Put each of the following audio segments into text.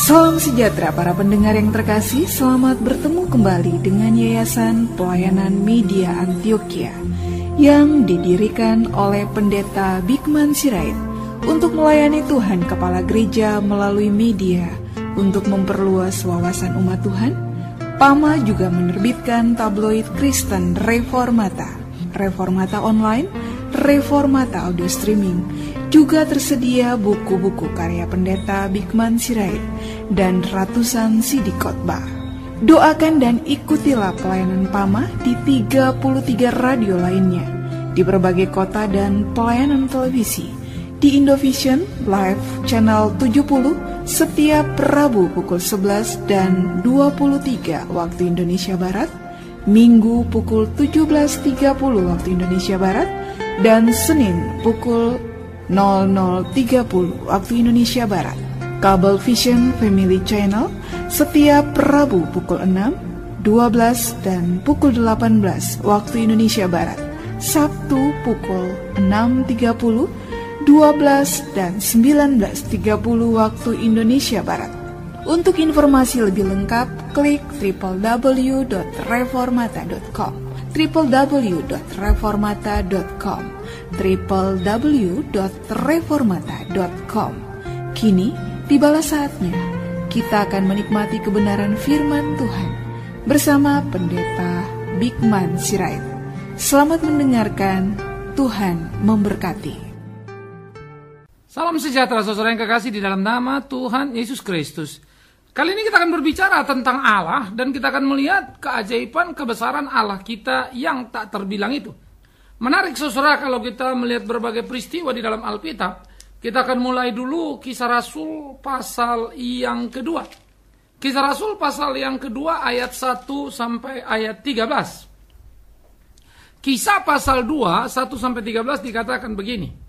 Salam sejahtera para pendengar yang terkasih, selamat bertemu kembali dengan Yayasan Pelayanan Media Antioquia yang didirikan oleh Pendeta Bigman Sirait untuk melayani Tuhan Kepala Gereja melalui media untuk memperluas wawasan umat Tuhan. PAMA juga menerbitkan tabloid Kristen Reformata, Reformata Online, Reformata Audio Streaming. Juga tersedia buku-buku karya Pendeta Bigman Sirait dan ratusan CD khotbah. Doakan dan ikutilah pelayanan PAMA di 33 radio lainnya di berbagai kota dan pelayanan televisi di Indovision Live Channel 70 setiap Rabu pukul 11 dan 23 waktu Indonesia Barat, Minggu pukul 17.30 waktu Indonesia Barat, dan Senin pukul 00.30 waktu Indonesia Barat. Kabel Vision Family Channel setiap Rabu pukul 6, 12 dan pukul 18 waktu Indonesia Barat. Sabtu pukul 6.30, 12 dan 19.30 waktu Indonesia Barat. Untuk informasi lebih lengkap, klik www.reformata.com, www.reformata.com, www.reformata.com. Kini tibalah saatnya kita akan menikmati kebenaran firman Tuhan bersama Pendeta Bigman Sirait. Selamat mendengarkan, Tuhan memberkati. Salam sejahtera saudara yang kekasih di dalam nama Tuhan Yesus Kristus. Kali ini kita akan berbicara tentang Allah dan kita akan melihat keajaiban kebesaran Allah kita yang tak terbilang itu. Menarik saudara kalau kita melihat berbagai peristiwa di dalam Alkitab. Kita akan mulai dulu Kisah Rasul pasal yang kedua. Kisah Rasul pasal yang kedua ayat 1 sampai ayat 13. Kisah pasal 2 1 sampai 13 dikatakan begini.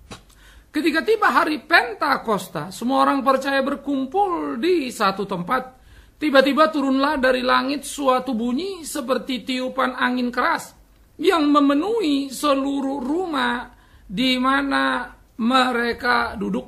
Ketika tiba hari Pentakosta, semua orang percaya berkumpul di satu tempat. Tiba-tiba turunlah dari langit suatu bunyi seperti tiupan angin keras yang memenuhi seluruh rumah di mana mereka duduk.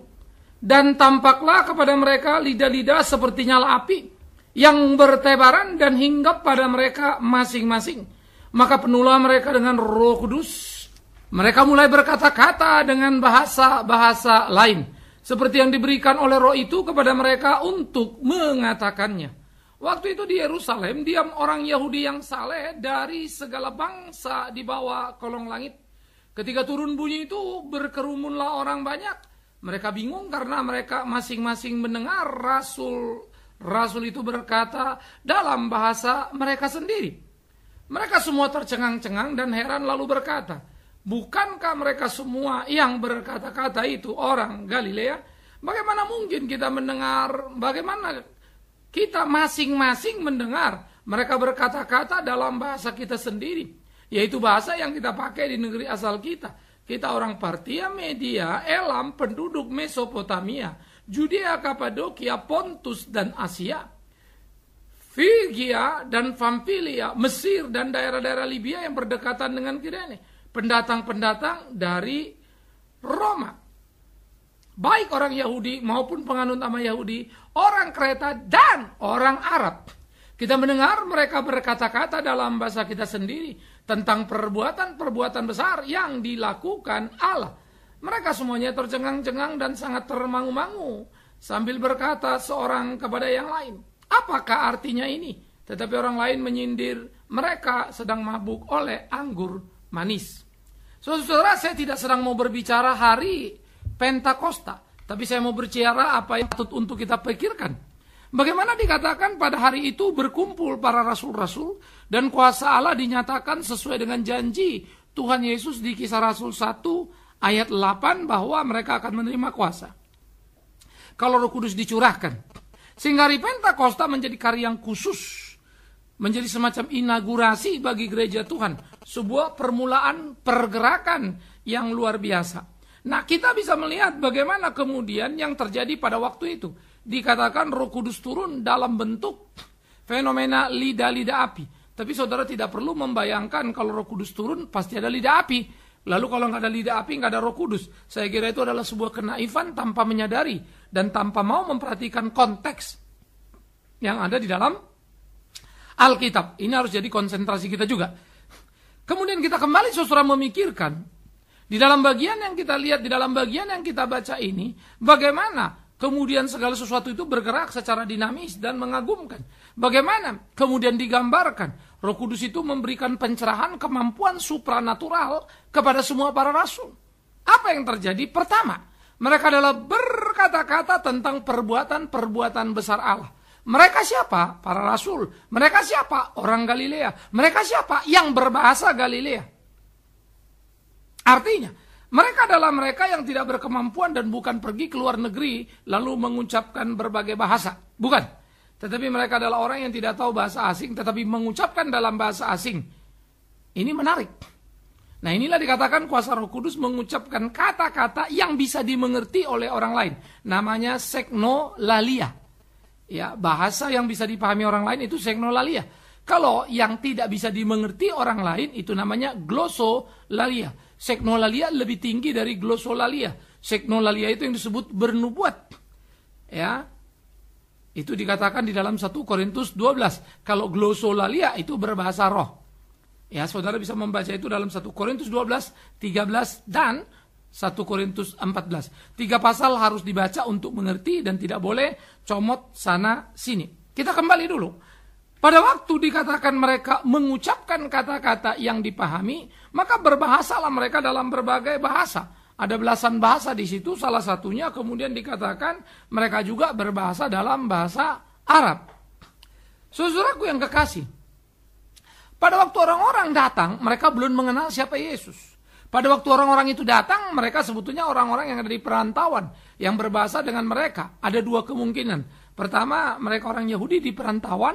Dan tampaklah kepada mereka lidah-lidah seperti nyala api yang bertebaran dan hinggap pada mereka masing-masing. Maka penuhlah mereka dengan Roh Kudus. Mereka mulai berkata-kata dengan bahasa-bahasa lain, seperti yang diberikan oleh Roh itu kepada mereka untuk mengatakannya. Waktu itu di Yerusalem diam orang Yahudi yang saleh dari segala bangsa di bawah kolong langit. Ketika turun bunyi itu berkerumunlah orang banyak. Mereka bingung karena mereka masing-masing mendengar Rasul itu berkata dalam bahasa mereka sendiri. Mereka semua tercengang-cengang dan heran lalu berkata, bukankah mereka semua yang berkata-kata itu orang Galilea? Bagaimana mungkin kita mendengar, bagaimana kita masing-masing mendengar mereka berkata-kata dalam bahasa kita sendiri, yaitu bahasa yang kita pakai di negeri asal kita. Kita orang Partia, Media, Elam, penduduk Mesopotamia, Judea, Kapadokia, Pontus dan Asia, Frigia dan Pamfilia, Mesir dan daerah-daerah Libya yang berdekatan dengan Kirene. Pendatang-pendatang dari Roma, baik orang Yahudi maupun penganut agama Yahudi, orang Kreta dan orang Arab. Kita mendengar mereka berkata-kata dalam bahasa kita sendiri tentang perbuatan-perbuatan besar yang dilakukan Allah. Mereka semuanya tercengang-cengang dan sangat termangu-mangu sambil berkata seorang kepada yang lain, apakah artinya ini? Tetapi orang lain menyindir mereka sedang mabuk oleh anggur manis. Saudara, saya tidak sedang mau berbicara hari Pentakosta, tapi saya mau berbicara apa yang patut untuk kita pikirkan. Bagaimana dikatakan pada hari itu berkumpul para rasul-rasul dan kuasa Allah dinyatakan sesuai dengan janji Tuhan Yesus di Kisah Rasul 1 ayat 8 bahwa mereka akan menerima kuasa kalau Roh Kudus dicurahkan. Sehingga hari Pentakosta menjadi karya yang khusus, menjadi semacam inaugurasi bagi gereja Tuhan, sebuah permulaan pergerakan yang luar biasa. Nah, kita bisa melihat bagaimana kemudian yang terjadi pada waktu itu. Dikatakan Roh Kudus turun dalam bentuk fenomena lidah-lidah api. Tapi saudara tidak perlu membayangkan kalau Roh Kudus turun pasti ada lidah api. Lalu kalau nggak ada lidah api, nggak ada Roh Kudus. Saya kira itu adalah sebuah kenaifan tanpa menyadari dan tanpa mau memperhatikan konteks. yang ada di dalam Alkitab. Ini harus jadi konsentrasi kita juga. Kemudian kita kembali saudara memikirkan, di dalam bagian yang kita lihat, di dalam bagian yang kita baca ini, bagaimana kemudian segala sesuatu itu bergerak secara dinamis dan mengagumkan. Bagaimana kemudian digambarkan, Roh Kudus itu memberikan pencerahan kemampuan supranatural kepada semua para rasul. Apa yang terjadi? Pertama, mereka adalah berkata-kata tentang perbuatan-perbuatan besar Allah. Mereka siapa? Para rasul. Mereka siapa? Orang Galilea. Mereka siapa? Yang berbahasa Galilea. Artinya, mereka adalah mereka yang tidak berkemampuan dan bukan pergi ke luar negeri lalu mengucapkan berbagai bahasa. Bukan. Tetapi mereka adalah orang yang tidak tahu bahasa asing tetapi mengucapkan dalam bahasa asing. Ini menarik. Nah, inilah dikatakan kuasa Roh Kudus mengucapkan kata-kata yang bisa dimengerti oleh orang lain. Namanya seknolalia. Ya, bahasa yang bisa dipahami orang lain itu seknolalia. Kalau yang tidak bisa dimengerti orang lain itu namanya glosolalia. Seknolalia lebih tinggi dari glosolalia. Seknolalia itu yang disebut bernubuat. Ya. Itu dikatakan di dalam 1 Korintus 12. Kalau glosolalia itu berbahasa roh. Ya, saudara bisa membaca itu dalam 1 Korintus 12, 13 dan 1 Korintus 14. 3 pasal harus dibaca untuk mengerti dan tidak boleh comot sana sini. Kita kembali dulu. Pada waktu dikatakan mereka mengucapkan kata-kata yang dipahami, maka berbahasalah mereka dalam berbagai bahasa. Ada belasan bahasa di situ, salah satunya kemudian dikatakan mereka juga berbahasa dalam bahasa Arab. Saudaraku yang kekasih, pada waktu orang-orang datang, mereka belum mengenal siapa Yesus. Pada waktu orang-orang itu datang, mereka sebetulnya orang-orang yang ada di perantauan, yang berbahasa dengan mereka. Ada 2 kemungkinan. Pertama, mereka orang Yahudi di perantauan.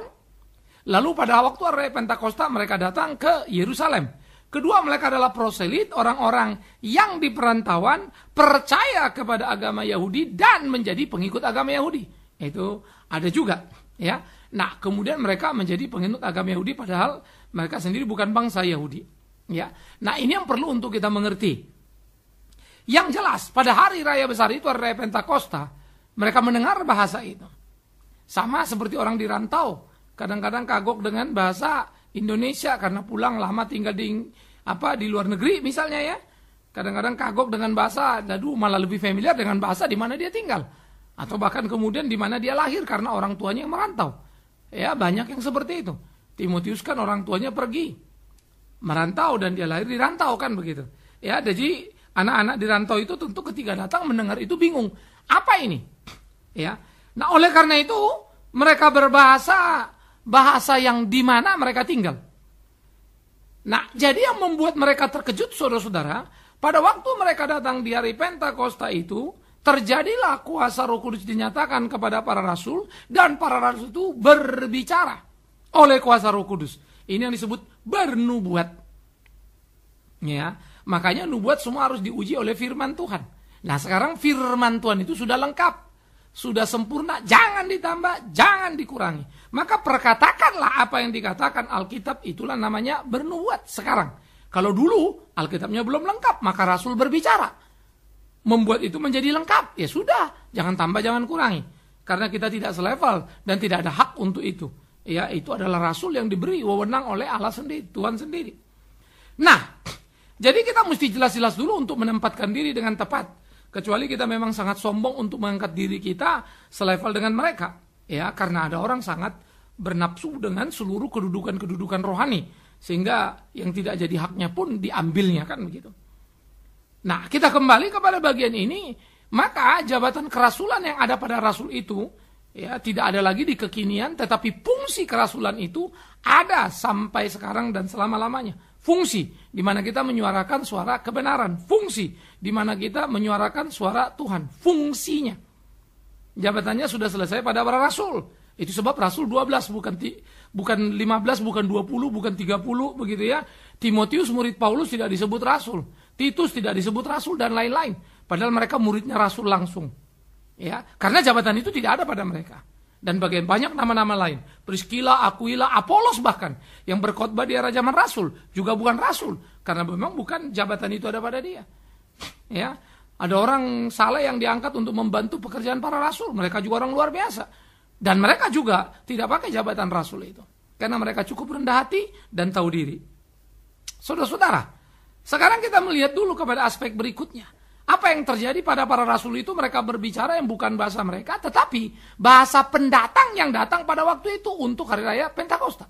Lalu pada waktu hari Pentakosta, mereka datang ke Yerusalem. Kedua, mereka adalah proselit, orang-orang yang di perantauan, percaya kepada agama Yahudi, dan menjadi pengikut agama Yahudi. Itu ada juga. Ya. Nah, kemudian mereka menjadi pengikut agama Yahudi, padahal mereka sendiri bukan bangsa Yahudi. Ya. Nah, ini yang perlu untuk kita mengerti. Yang jelas, pada hari raya besar itu, hari raya Pentakosta, mereka mendengar bahasa itu. Sama seperti orang di rantau. Kadang-kadang kagok dengan bahasa Indonesia karena pulang lama tinggal di luar negeri misalnya ya. Kadang-kadang kagok dengan bahasa, malah lebih familiar dengan bahasa di mana dia tinggal. Atau bahkan kemudian di mana dia lahir karena orang tuanya yang merantau. Ya, banyak yang seperti itu. Timotius kan orang tuanya pergi merantau dan dia lahir di rantau kan begitu. Ya, jadi anak-anak di rantau itu tentu ketika datang mendengar itu bingung. Apa ini? Ya. Nah, oleh karena itu mereka berbahasa bahasa yang di mana mereka tinggal. Nah, jadi yang membuat mereka terkejut saudara-saudara, pada waktu mereka datang di hari Pentakosta itu, terjadilah kuasa Roh Kudus dinyatakan kepada para rasul, dan para rasul itu berbicara oleh kuasa Roh Kudus. Ini yang disebut bernubuat. Ya, makanya nubuat semua harus diuji oleh firman Tuhan. Nah, sekarang firman Tuhan itu sudah lengkap. Sudah sempurna, jangan ditambah, jangan dikurangi. Maka perkatakanlah apa yang dikatakan Alkitab, itulah namanya bernubuat sekarang. Kalau dulu Alkitabnya belum lengkap, maka Rasul berbicara. Membuat itu menjadi lengkap, ya sudah, jangan tambah, jangan kurangi. Karena kita tidak selevel dan tidak ada hak untuk itu. Ya, itu adalah Rasul yang diberi wewenang oleh Allah sendiri, Tuhan sendiri. Nah, jadi kita mesti jelas-jelas dulu untuk menempatkan diri dengan tepat. Kecuali kita memang sangat sombong untuk mengangkat diri kita selevel dengan mereka. Ya, karena ada orang sangat bernafsu dengan seluruh kedudukan-kedudukan rohani. Sehingga yang tidak jadi haknya pun diambilnya kan begitu. Nah, kita kembali kepada bagian ini. Maka jabatan kerasulan yang ada pada rasul itu, ya, tidak ada lagi di kekinian. Tetapi fungsi kerasulan itu ada sampai sekarang dan selama-lamanya. Fungsi di mana kita menyuarakan suara kebenaran, fungsi di mana kita menyuarakan suara Tuhan, fungsinya. Jabatannya sudah selesai pada para rasul. Itu sebab rasul 12 bukan 15, bukan 20, bukan 30 begitu ya. Timotius murid Paulus tidak disebut rasul, Titus tidak disebut rasul dan lain-lain. Padahal mereka muridnya rasul langsung. Ya, karena jabatan itu tidak ada pada mereka. Dan bagian banyak nama-nama lain. Priscilla, Aquila, Apolos bahkan. Yang berkhotbah di era zaman Rasul. Juga bukan Rasul. Karena memang bukan jabatan itu ada pada dia. Ya, ada orang saleh yang diangkat untuk membantu pekerjaan para Rasul. Mereka juga orang luar biasa. Dan mereka juga tidak pakai jabatan rasul itu. Karena mereka cukup rendah hati dan tahu diri. Saudara-saudara, sekarang kita melihat dulu kepada aspek berikutnya. Apa yang terjadi pada para rasul itu, mereka berbicara yang bukan bahasa mereka, tetapi bahasa pendatang yang datang pada waktu itu untuk hari raya Pentakosta.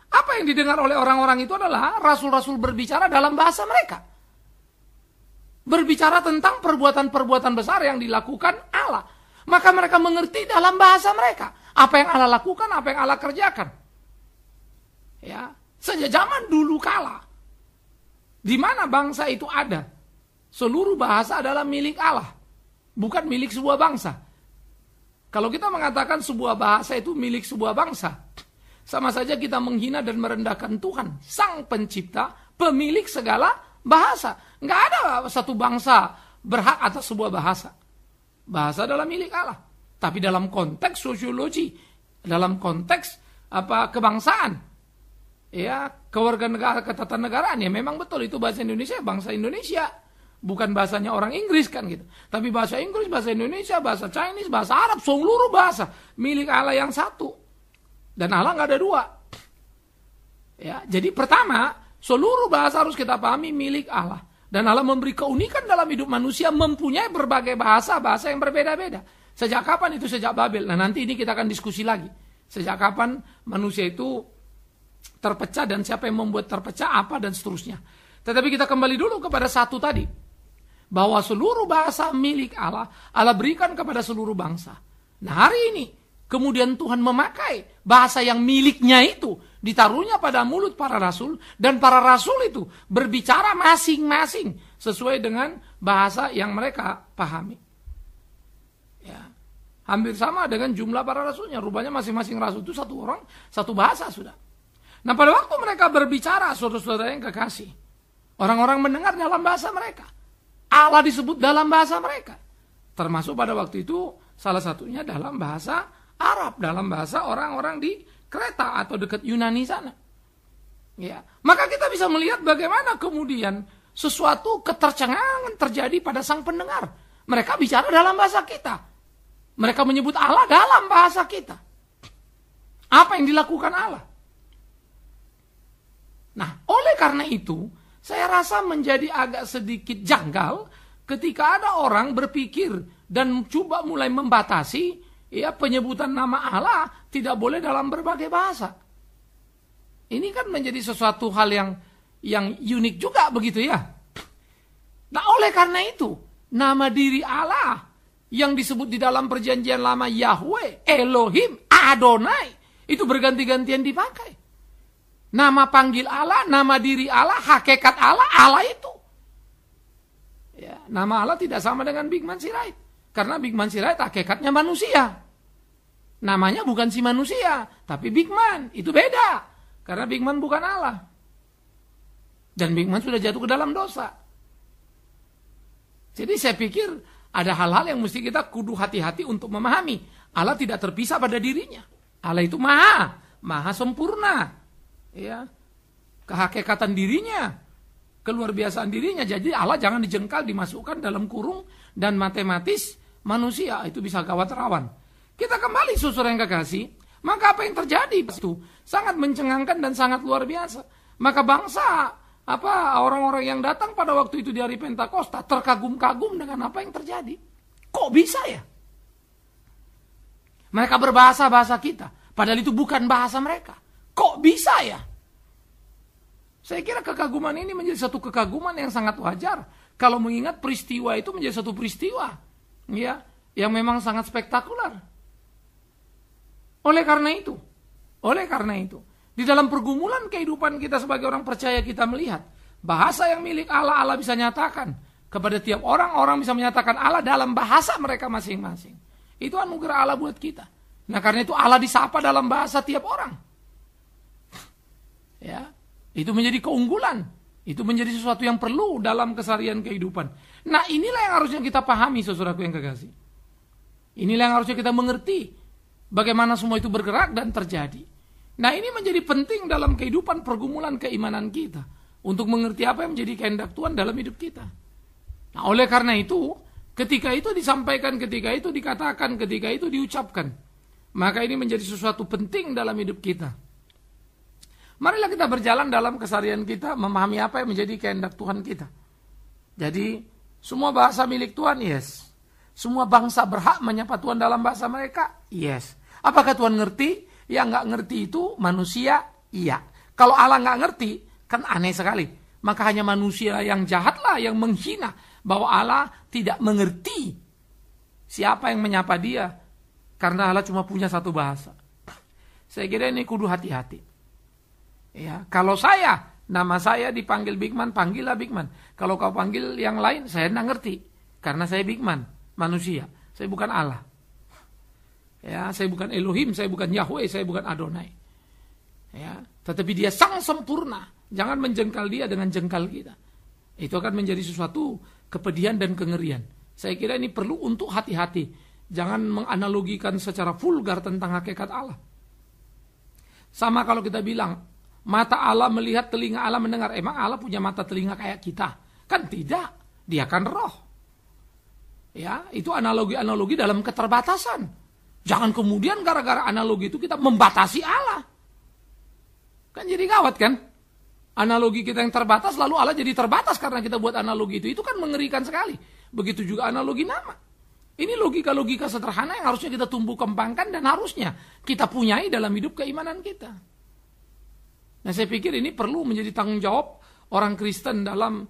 Apa yang didengar oleh orang-orang itu adalah rasul-rasul berbicara dalam bahasa mereka. Berbicara tentang perbuatan-perbuatan besar yang dilakukan Allah. Maka mereka mengerti dalam bahasa mereka. Apa yang Allah lakukan, apa yang Allah kerjakan. Ya, sejak zaman dulu kala, di mana bangsa itu ada, seluruh bahasa adalah milik Allah, bukan milik sebuah bangsa. Kalau kita mengatakan sebuah bahasa itu milik sebuah bangsa, sama saja kita menghina dan merendahkan Tuhan, Sang Pencipta, pemilik segala bahasa. Nggak ada satu bangsa berhak atas sebuah bahasa. Bahasa adalah milik Allah. Tapi dalam konteks sosiologi, dalam konteks kebangsaan, ya, kewarganegaraan, ketatanegaraan, ya memang betul itu bahasa Indonesia, bangsa Indonesia. Bukan bahasanya orang Inggris kan gitu. Tapi bahasa Inggris, bahasa Indonesia, bahasa Chinese, bahasa Arab, seluruh bahasa milik Allah yang satu. Dan Allah nggak ada dua. Ya, jadi pertama, seluruh bahasa harus kita pahami milik Allah. Dan Allah memberi keunikan dalam hidup manusia, mempunyai berbagai bahasa yang berbeda-beda. Sejak kapan itu? Sejak Babel. Nah nanti ini kita akan diskusi lagi. Sejak kapan manusia itu terpecah dan siapa yang membuat terpecah apa dan seterusnya. Tetapi kita kembali dulu kepada satu tadi. Bahwa seluruh bahasa milik Allah, Allah berikan kepada seluruh bangsa. Nah hari ini, kemudian Tuhan memakai bahasa yang miliknya itu, ditaruhnya pada mulut para rasul, dan para rasul itu berbicara masing-masing sesuai dengan bahasa yang mereka pahami. Ya, hampir sama dengan jumlah para rasulnya. Rupanya masing-masing rasul itu satu orang, satu bahasa sudah. Nah pada waktu mereka berbicara, saudara-saudara yang kekasih, orang-orang mendengar dalam bahasa mereka. Allah disebut dalam bahasa mereka. Termasuk pada waktu itu salah satunya dalam bahasa Arab, dalam bahasa orang-orang di Kreta atau dekat Yunani sana. Ya, maka kita bisa melihat bagaimana kemudian sesuatu ketercengangan terjadi pada sang pendengar. Mereka bicara dalam bahasa kita. Mereka menyebut Allah dalam bahasa kita. Apa yang dilakukan Allah? Nah, oleh karena itu, saya rasa menjadi agak sedikit janggal ketika ada orang berpikir dan coba mulai membatasi ya penyebutan nama Allah tidak boleh dalam berbagai bahasa. Ini kan menjadi sesuatu hal yang unik juga begitu ya. Nah, oleh karena itu, nama diri Allah yang disebut di dalam perjanjian lama Yahweh, Elohim, Adonai, itu berganti-gantian dipakai. Nama panggil Allah, nama diri Allah, hakikat Allah, Allah itu. Ya, nama Allah tidak sama dengan Bigman Sirait. Karena Bigman Sirait hakikatnya manusia. Namanya bukan si manusia, tapi Bigman. Itu beda. Karena Bigman bukan Allah. Dan Bigman sudah jatuh ke dalam dosa. Jadi saya pikir ada hal-hal yang mesti kita kudu hati-hati untuk memahami. Allah tidak terpisah pada dirinya. Allah itu maha sempurna. Ya, kehakikatan dirinya, keluar biasaan dirinya. Jadi Allah jangan dijengkal, dimasukkan dalam kurung dan matematis manusia. Itu bisa gawat rawan. Kita kembali saudara yang kekasih. Maka apa yang terjadi itu sangat mencengangkan dan sangat luar biasa. Maka bangsa orang-orang yang datang pada waktu itu di hari Pentakosta terkagum-kagum dengan apa yang terjadi. Kok bisa ya? Mereka berbahasa-bahasa kita, padahal itu bukan bahasa mereka. Kok bisa ya? Saya kira kekaguman ini menjadi satu kekaguman yang sangat wajar. Kalau mengingat peristiwa itu menjadi satu peristiwa ya, yang memang sangat spektakuler. Oleh karena itu, di dalam pergumulan kehidupan kita sebagai orang percaya kita melihat bahasa yang milik Allah, Allah bisa nyatakan kepada tiap orang bisa menyatakan Allah dalam bahasa mereka masing-masing. Itu anugerah Allah buat kita. Nah karena itu Allah disapa dalam bahasa tiap orang. Ya, itu menjadi keunggulan. Itu menjadi sesuatu yang perlu dalam keseharian kehidupan. Nah inilah yang harusnya kita pahami saudaraku yang kekasih. Inilah yang harusnya kita mengerti. Bagaimana semua itu bergerak dan terjadi. Nah ini menjadi penting dalam kehidupan pergumulan keimanan kita. Untuk mengerti apa yang menjadi kehendak Tuhan dalam hidup kita. Nah oleh karena itu, ketika itu disampaikan, ketika itu dikatakan, ketika itu diucapkan. Maka ini menjadi sesuatu penting dalam hidup kita. Marilah kita berjalan dalam keseharian kita, memahami apa yang menjadi kehendak Tuhan kita. Jadi, semua bahasa milik Tuhan, yes. Semua bangsa berhak menyapa Tuhan dalam bahasa mereka, yes. Apakah Tuhan ngerti? Yang nggak ngerti itu manusia, iya. Kalau Allah nggak ngerti, kan aneh sekali. Maka hanya manusia yang jahatlah yang menghina bahwa Allah tidak mengerti siapa yang menyapa dia. Karena Allah cuma punya satu bahasa. Saya kira ini kudu hati-hati. Ya, kalau nama saya dipanggil Bigman, panggillah Bigman. Kalau kau panggil yang lain, saya tidak ngerti. Karena saya Bigman, manusia. Saya bukan Allah. Ya, saya bukan Elohim, saya bukan Yahweh, saya bukan Adonai. Ya, tetapi dia sang sempurna. Jangan menjengkal dia dengan jengkal kita. Itu akan menjadi sesuatu kepedihan dan kengerian. Saya kira ini perlu untuk hati-hati. Jangan menganalogikan secara vulgar tentang hakikat Allah. Sama kalau kita bilang, mata Allah melihat, telinga Allah mendengar. Emang Allah punya mata telinga kayak kita? Kan tidak. Dia kan roh. Ya, itu analogi-analogi dalam keterbatasan. Jangan kemudian gara-gara analogi itu kita membatasi Allah. Kan jadi gawat kan? Analogi kita yang terbatas, lalu Allah jadi terbatas karena kita buat analogi itu. Itu kan mengerikan sekali. Begitu juga analogi nama. Ini logika-logika sederhana yang harusnya kita tumbuh kembangkan dan harusnya kita punyai dalam hidup keimanan kita. Nah, saya pikir ini perlu menjadi tanggung jawab orang Kristen dalam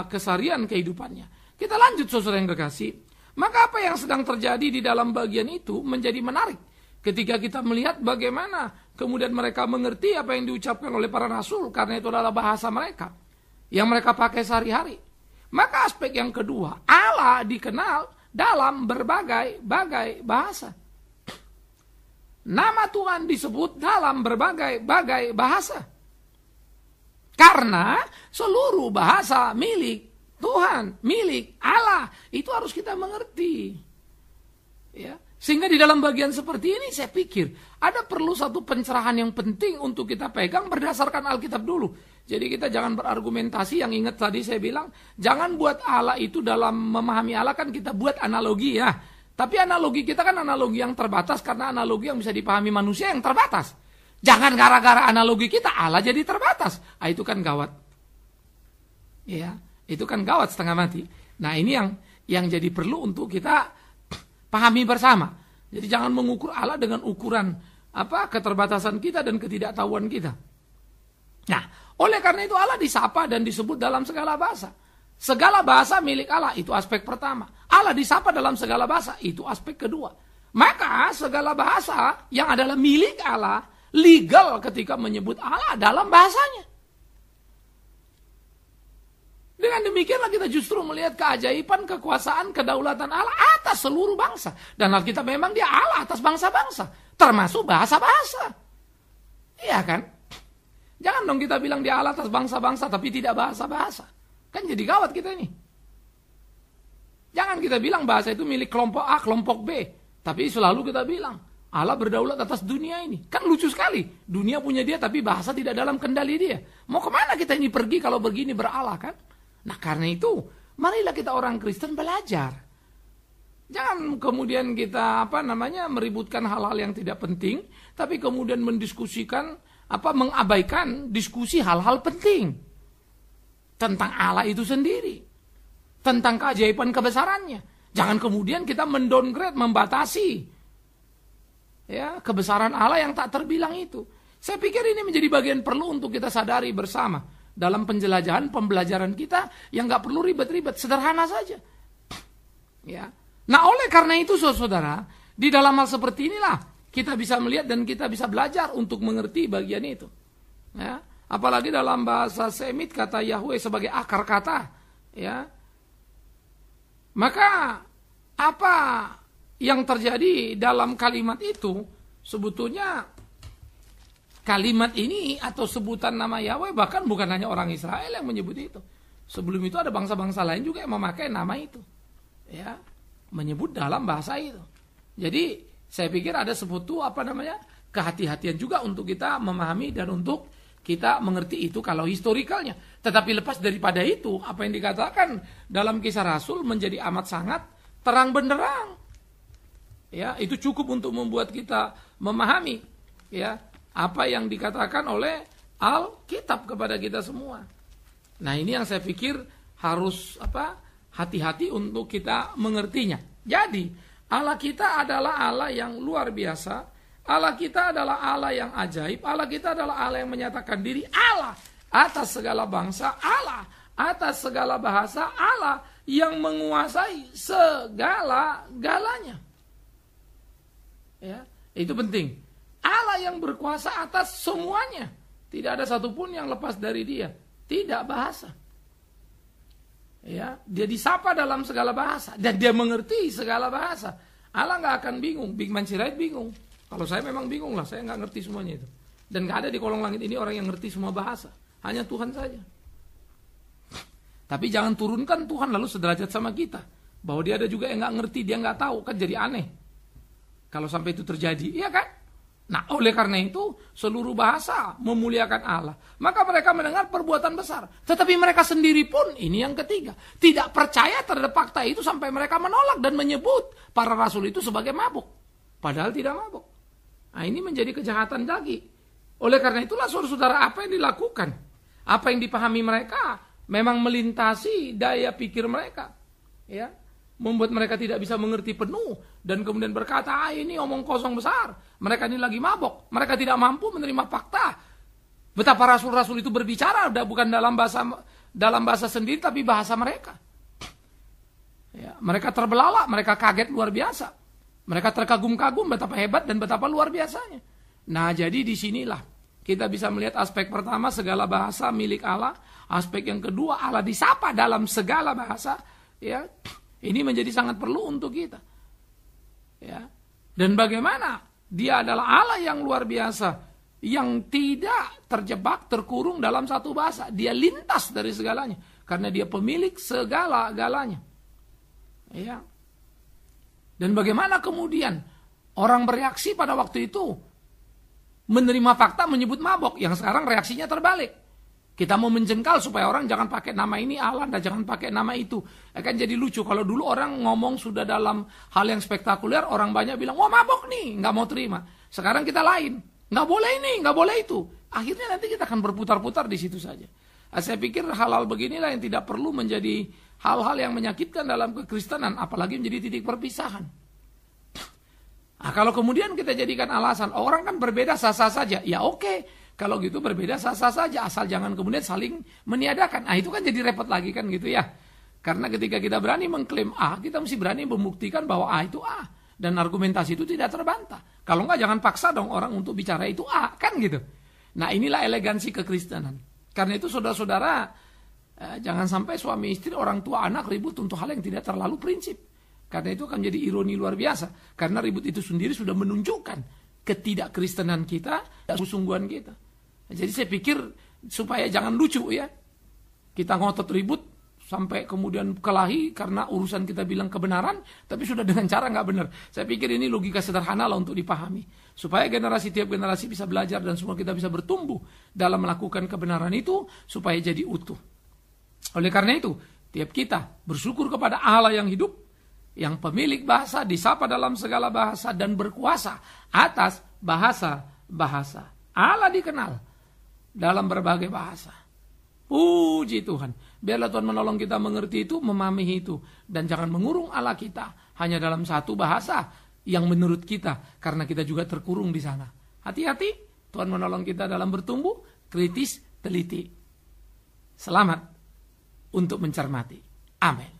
keseharian kehidupannya. Kita lanjut saudara yang kekasih. Maka apa yang sedang terjadi di dalam bagian itu menjadi menarik. Ketika kita melihat bagaimana kemudian mereka mengerti apa yang diucapkan oleh para rasul. Karena itu adalah bahasa mereka. Yang mereka pakai sehari-hari. Maka aspek yang kedua, Allah dikenal dalam berbagai-bagai bahasa. Nama Tuhan disebut dalam berbagai-bagai bahasa. Karena seluruh bahasa milik Tuhan, milik Allah, itu harus kita mengerti. Ya. Sehingga di dalam bagian seperti ini saya pikir ada perlu satu pencerahan yang penting untuk kita pegang berdasarkan Alkitab dulu. Jadi kita jangan berargumentasi, yang ingat tadi saya bilang, jangan buat Allah itu dalam memahami Allah kan kita buat analogi ya. Tapi analogi kita kan analogi yang terbatas karena analogi yang bisa dipahami manusia yang terbatas. Jangan gara-gara analogi kita Allah jadi terbatas. Itu kan gawat. Ya, itu kan gawat setengah mati. Nah, ini yang jadi perlu untuk kita pahami bersama. Jadi jangan mengukur Allah dengan ukuran keterbatasan kita dan ketidaktahuan kita. Nah, oleh karena itu Allah disapa dan disebut dalam segala bahasa. Segala bahasa milik Allah, itu aspek pertama. Allah disapa dalam segala bahasa, itu aspek kedua. Maka segala bahasa yang adalah milik Allah, legal ketika menyebut Allah dalam bahasanya. Dengan demikianlah kita justru melihat keajaiban, kekuasaan, kedaulatan Allah atas seluruh bangsa. Dan Alkitab memang dia Allah atas bangsa-bangsa, termasuk bahasa-bahasa. Iya kan? Jangan dong kita bilang dia Allah atas bangsa-bangsa tapi tidak bahasa-bahasa. Kan jadi gawat kita ini. Jangan kita bilang bahasa itu milik kelompok A, kelompok B. Tapi selalu kita bilang Allah berdaulat atas dunia ini. Kan lucu sekali. Dunia punya dia tapi bahasa tidak dalam kendali dia. Mau kemana kita ini pergi kalau begini beralah kan? Nah karena itu marilah kita orang Kristen belajar. Jangan kemudian kita meributkan hal-hal yang tidak penting. Tapi kemudian mendiskusikan mengabaikan diskusi hal-hal penting tentang Allah itu sendiri, tentang keajaiban kebesarannya. Jangan kemudian kita mendowngrade, membatasi ya kebesaran Allah yang tak terbilang itu. Saya pikir ini menjadi bagian perlu untuk kita sadari bersama dalam penjelajahan pembelajaran kita yang nggak perlu ribet-ribet, sederhana saja. Ya. Nah oleh karena itu saudara, di dalam hal seperti inilah kita bisa melihat dan kita bisa belajar untuk mengerti bagian itu. Ya, apalagi dalam bahasa Semit kata Yahweh sebagai akar kata. Ya, maka apa yang terjadi dalam kalimat itu sebetulnya kalimat ini atau sebutan nama Yahweh bahkan bukan hanya orang Israel yang menyebut itu. Sebelum itu ada bangsa-bangsa lain juga yang memakai nama itu. Ya, menyebut dalam bahasa itu. Jadi saya pikir ada sebutu kehati-hatian juga untuk kita memahami dan untuk kita mengerti itu kalau historikalnya. Tetapi lepas daripada itu, apa yang dikatakan dalam Kisah Rasul menjadi amat sangat terang benderang. Ya, itu cukup untuk membuat kita memahami ya apa yang dikatakan oleh Alkitab kepada kita semua. Nah, ini yang saya pikir harus hati-hati untuk kita mengertinya. Jadi, Allah kita adalah Allah yang luar biasa. Allah kita adalah Allah yang ajaib. Allah kita adalah Allah yang menyatakan diri Allah atas segala bangsa, Allah atas segala bahasa, Allah yang menguasai segala-galanya. Ya, itu penting. Allah yang berkuasa atas semuanya. Tidak ada satupun yang lepas dari Dia. Tidak bahasa. Ya, Dia disapa dalam segala bahasa dan Dia mengerti segala bahasa. Allah nggak akan bingung. Bigman Sirait bingung. Kalau saya memang bingung lah, saya nggak ngerti semuanya itu. Dan nggak ada di kolong langit ini orang yang ngerti semua bahasa. Hanya Tuhan saja. Tapi jangan turunkan Tuhan lalu sederajat sama kita. Bahwa Dia ada juga yang nggak ngerti, Dia nggak tahu, kan jadi aneh. Kalau sampai itu terjadi, iya kan? Nah, oleh karena itu, seluruh bahasa memuliakan Allah. Maka mereka mendengar perbuatan besar. Tetapi mereka sendiri pun, ini yang ketiga, tidak percaya terhadap fakta itu sampai mereka menolak dan menyebut para rasul itu sebagai mabuk. Padahal tidak mabuk. Nah, ini menjadi kejahatan lagi. Oleh karena itulah, saudara-saudara, apa yang dilakukan? Apa yang dipahami mereka memang melintasi daya pikir mereka. Ya, membuat mereka tidak bisa mengerti penuh dan kemudian berkata, ini omong kosong besar, mereka ini lagi mabok, mereka tidak mampu menerima fakta betapa rasul-rasul itu berbicara udah bukan dalam bahasa sendiri tapi bahasa mereka. Ya, mereka terbelalak, mereka kaget luar biasa, mereka terkagum-kagum betapa hebat dan betapa luar biasanya. Nah, jadi disinilah kita bisa melihat aspek pertama, segala bahasa milik Allah. Aspek yang kedua, Allah disapa dalam segala bahasa. Ya, ini menjadi sangat perlu untuk kita. Ya. Dan bagaimana Dia adalah Allah yang luar biasa, yang tidak terjebak, terkurung dalam satu bahasa. Dia lintas dari segalanya, karena Dia pemilik segala-galanya. Ya. Dan bagaimana kemudian orang bereaksi pada waktu itu, menerima fakta menyebut mabok, yang sekarang reaksinya terbalik. Kita mau menjengkal supaya orang jangan pakai nama ini Allah dan jangan pakai nama itu. Akan jadi lucu kalau dulu orang ngomong sudah dalam hal yang spektakuler, orang banyak bilang, wah mabok nih, nggak mau terima. Sekarang kita lain, nggak boleh ini, nggak boleh itu. Akhirnya nanti kita akan berputar-putar di situ saja. Nah, saya pikir hal-hal beginilah yang tidak perlu menjadi hal-hal yang menyakitkan dalam kekristenan, apalagi menjadi titik perpisahan. Nah, kalau kemudian kita jadikan alasan, orang kan berbeda sah-sah saja, ya oke. Kalau gitu berbeda sah-sah saja, asal jangan kemudian saling meniadakan. Itu kan jadi repot lagi kan gitu ya. Karena ketika kita berani mengklaim A, kita mesti berani membuktikan bahwa A itu A. Dan argumentasi itu tidak terbantah. Kalau enggak jangan paksa dong orang untuk bicara itu A, kan gitu. Nah, inilah elegansi kekristenan. Karena itu saudara-saudara, jangan sampai suami istri, orang tua, anak ribut untuk hal yang tidak terlalu prinsip. Karena itu akan menjadi ironi luar biasa. Karena ribut itu sendiri sudah menunjukkan ketidakkristenan kita dan kesungguhan kita. Jadi saya pikir supaya jangan lucu ya, kita ngotot ribut sampai kemudian kelahi karena urusan kita bilang kebenaran, tapi sudah dengan cara nggak benar. Saya pikir ini logika sederhana lah untuk dipahami, supaya tiap generasi bisa belajar dan semua kita bisa bertumbuh dalam melakukan kebenaran itu supaya jadi utuh. Oleh karena itu, tiap kita bersyukur kepada Allah yang hidup, yang pemilik bahasa, disapa dalam segala bahasa dan berkuasa atas bahasa-bahasa. Allah dikenal dalam berbagai bahasa. Puji Tuhan. Biarlah Tuhan menolong kita mengerti itu, memahami itu. Dan jangan mengurung Allah kita hanya dalam satu bahasa yang menurut kita. Karena kita juga terkurung di sana. Hati-hati. Tuhan menolong kita dalam bertumbuh, kritis, teliti. Selamat untuk mencermati. Amin.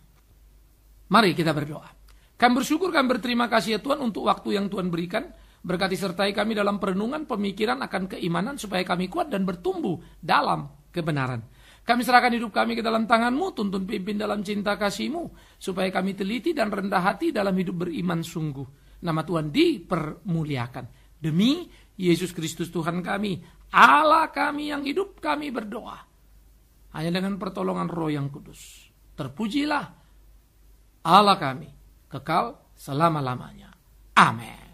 Mari kita berdoa. Kami bersyukur, kami berterima kasih ya Tuhan untuk waktu yang Tuhan berikan. Berkati sertai kami dalam perenungan, pemikiran akan keimanan supaya kami kuat dan bertumbuh dalam kebenaran. Kami serahkan hidup kami ke dalam tangan-Mu, tuntun pimpin dalam cinta kasih-Mu, supaya kami teliti dan rendah hati dalam hidup beriman sungguh. Nama Tuhan dipermuliakan. Demi Yesus Kristus Tuhan kami, Allah kami yang hidup, kami berdoa. Hanya dengan pertolongan Roh yang Kudus. Terpujilah Allah kami, kekal selama-lamanya. Amin.